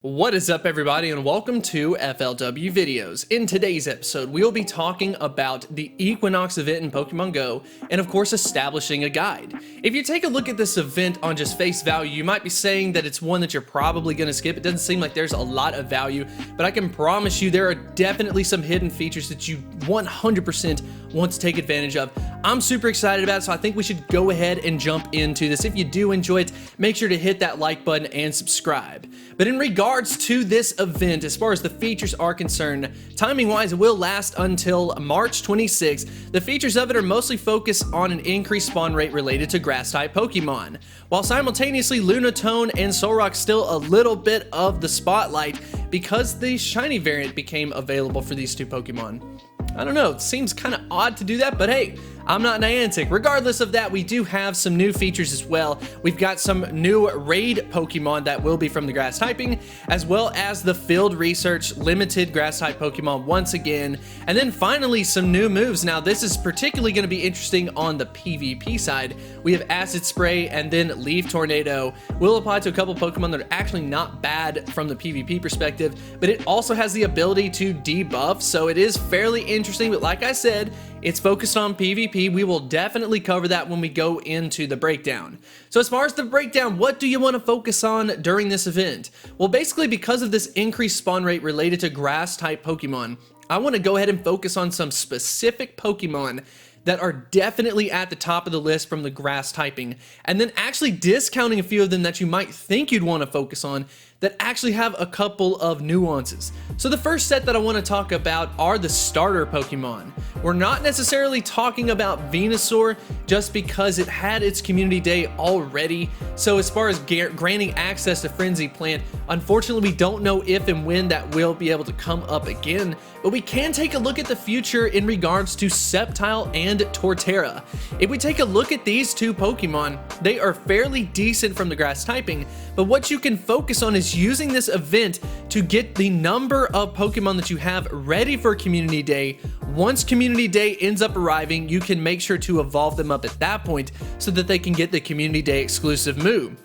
What is up, everybody, and welcome to FLW Videos. In today's episode, we'll be talking about the Equinox event in Pokemon Go, and of course establishing a guide. If you take a look at this event on just face value, you might be saying that it's one that you're probably going to skip. It doesn't seem like there's a lot of value, but I can promise you there are definitely some hidden features that you 100% want to take advantage of. I'm super excited about it, so I think we should go ahead and jump into this. If you do enjoy it, make sure to hit that like button and subscribe. But in regards to this event, as far as the features are concerned, timing-wise, it will last until March 26th. The features of it are mostly focused on an increased spawn rate related to grass-type Pokemon, while simultaneously Lunatone and Solrock still a little bit of the spotlight because the shiny variant became available for these two Pokemon. I don't know, it seems kind of odd to do that, but hey, I'm not Niantic. Regardless of that, we do have some new features as well. We've got some new raid Pokemon that will be from the grass typing, as well as the field research limited grass type Pokemon once again, and then finally some new moves. Now this is particularly going to be interesting on the PvP side. We have Acid Spray and then Leaf Tornado. Will apply to a couple Pokemon that are actually not bad from the PvP perspective, but it also has the ability to debuff, so it is fairly interesting. But like I said, it's focused on PvP. We will definitely cover that when we go into the breakdown. So as far as the breakdown, what do you want to focus on during this event? Well, basically because of this increased spawn rate related to grass type Pokemon, I want to go ahead and focus on some specific Pokemon that are definitely at the top of the list from the grass typing, and then actually discounting a few of them that you might think you'd want to focus on that actually have a couple of nuances. So the first set that I want to talk about are the starter Pokemon. We're not necessarily talking about Venusaur just because it had its community day already. So as far as granting access to Frenzy Plant, unfortunately we don't know if and when that will be able to come up again, but we can take a look at the future in regards to Sceptile and Torterra. If we take a look at these two Pokemon, they are fairly decent from the grass typing, but what you can focus on is using this event to get the number of Pokemon that you have ready for Community Day. Once Community Day ends up arriving, you can make sure to evolve them up at that point so that they can get the Community Day exclusive move.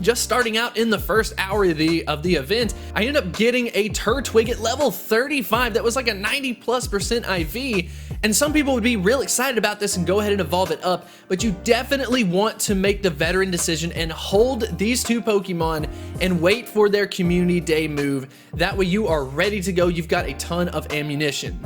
Just starting out in the first hour of the event, I ended up getting a Turtwig at level 35 that was like a 90+% IV, and some people would be real excited about this and go ahead and evolve it up, but you definitely want to make the veteran decision and hold these two Pokemon and wait for their Community Day move. That way you are ready to go, you've got a ton of ammunition.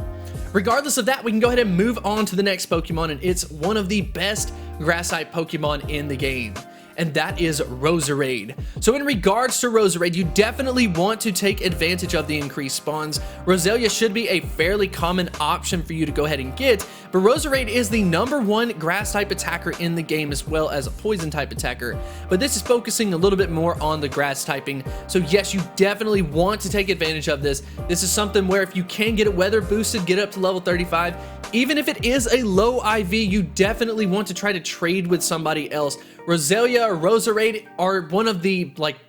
Regardless of that, we can go ahead and move on to the next Pokemon, and it's one of the best grass-type Pokemon in the game, and that is Roserade. So in regards to Roserade, you definitely want to take advantage of the increased spawns. Roselia should be a fairly common option for you to go ahead and get, but Roserade is the #1 grass type attacker in the game as well as a poison type attacker, but this is focusing a little bit more on the grass typing. So yes, you definitely want to take advantage of this. This is something where if you can get it weather boosted, get up to level 35, even if it is a low IV, you definitely want to try to trade with somebody else. Roselia or Roserade are one of the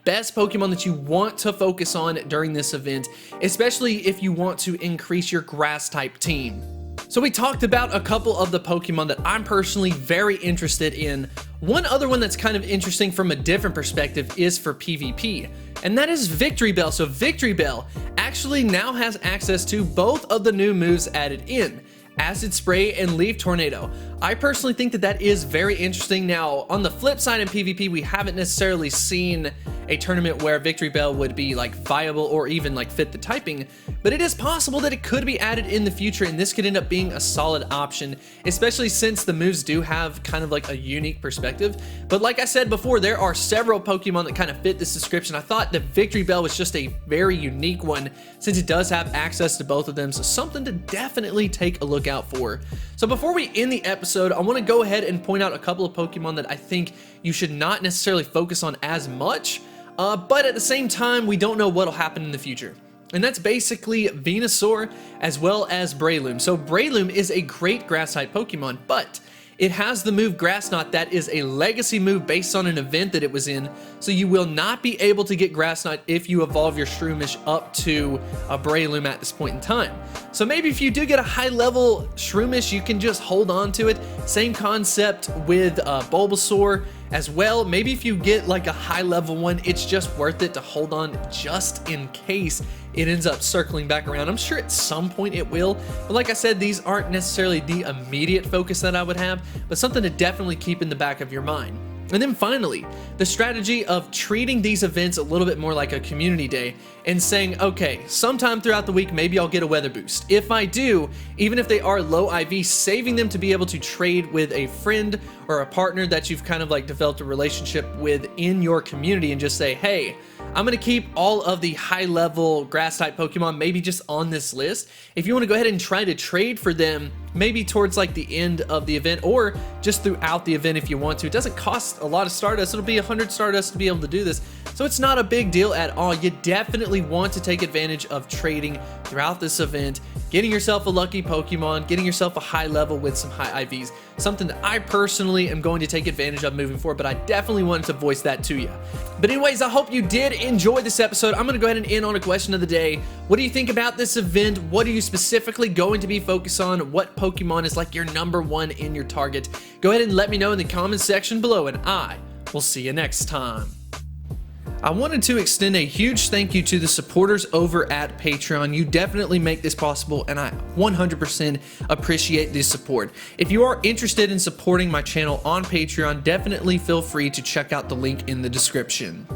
best Pokemon that you want to focus on during this event, especially if you want to increase your grass type team. So we talked about a couple of the Pokemon that I'm personally very interested in. One other one that's kind of interesting from a different perspective is for PvP, and that is Victreebel. So Victreebel actually now has access to both of the new moves added in, Acid Spray and Leaf Tornado. I personally think that that is very interesting. Now, on the flip side in PvP, we haven't necessarily seen a tournament where Victreebel would be viable or even fit the typing, but it is possible that it could be added in the future, and this could end up being a solid option, especially since the moves do have kind of a unique perspective. But like I said before, there are several Pokemon that kind of fit this description. I thought that Victreebel was just a very unique one since it does have access to both of them, so something to definitely take a look out for. So before we end the episode, I want to go ahead and point out a couple of Pokemon that I think you should not necessarily focus on as much, but at the same time, we don't know what'll happen in the future. And that's basically Venusaur as well as Breloom. So Breloom is a great grass-type Pokemon, but it has the move Grass Knot that is a legacy move based on an event that it was in, so you will not be able to get Grass Knot if you evolve your Shroomish up to a Breloom at this point in time. So maybe if you do get a high-level Shroomish, you can just hold on to it. Same concept with Bulbasaur as well. Maybe if you get like a high level one, it's just worth it to hold on just in case it ends up circling back around. I'm sure at some point it will, but like I said, these aren't necessarily the immediate focus that I would have, but something to definitely keep in the back of your mind. And then finally, the strategy of treating these events a little bit more like a community day and saying, okay, sometime throughout the week, maybe I'll get a weather boost. If I do, even if they are low IV, saving them to be able to trade with a friend or a partner that you've kind of like developed a relationship with in your community and just say, hey, I'm going to keep all of the high level grass type Pokemon maybe just on this list. If you want to go ahead and try to trade for them, maybe towards like the end of the event or just throughout the event if you want to. It doesn't cost a lot of Stardust. It'll be 100 Stardust to be able to do this. So it's not a big deal at all. You definitely want to take advantage of trading throughout this event, getting yourself a lucky Pokemon, getting yourself a high level with some high IVs. Something that I personally am going to take advantage of moving forward, but I definitely wanted to voice that to you. But anyways, I hope you did enjoy this episode. I'm going to go ahead and end on a question of the day. What do you think about this event? What are you specifically going to be focused on? What Pokemon is like your #1 in your target? Go ahead and let me know in the comment section below, and I will see you next time. I wanted to extend a huge thank you to the supporters over at Patreon. You definitely make this possible, and I 100% appreciate the support. If you are interested in supporting my channel on Patreon, definitely feel free to check out the link in the description.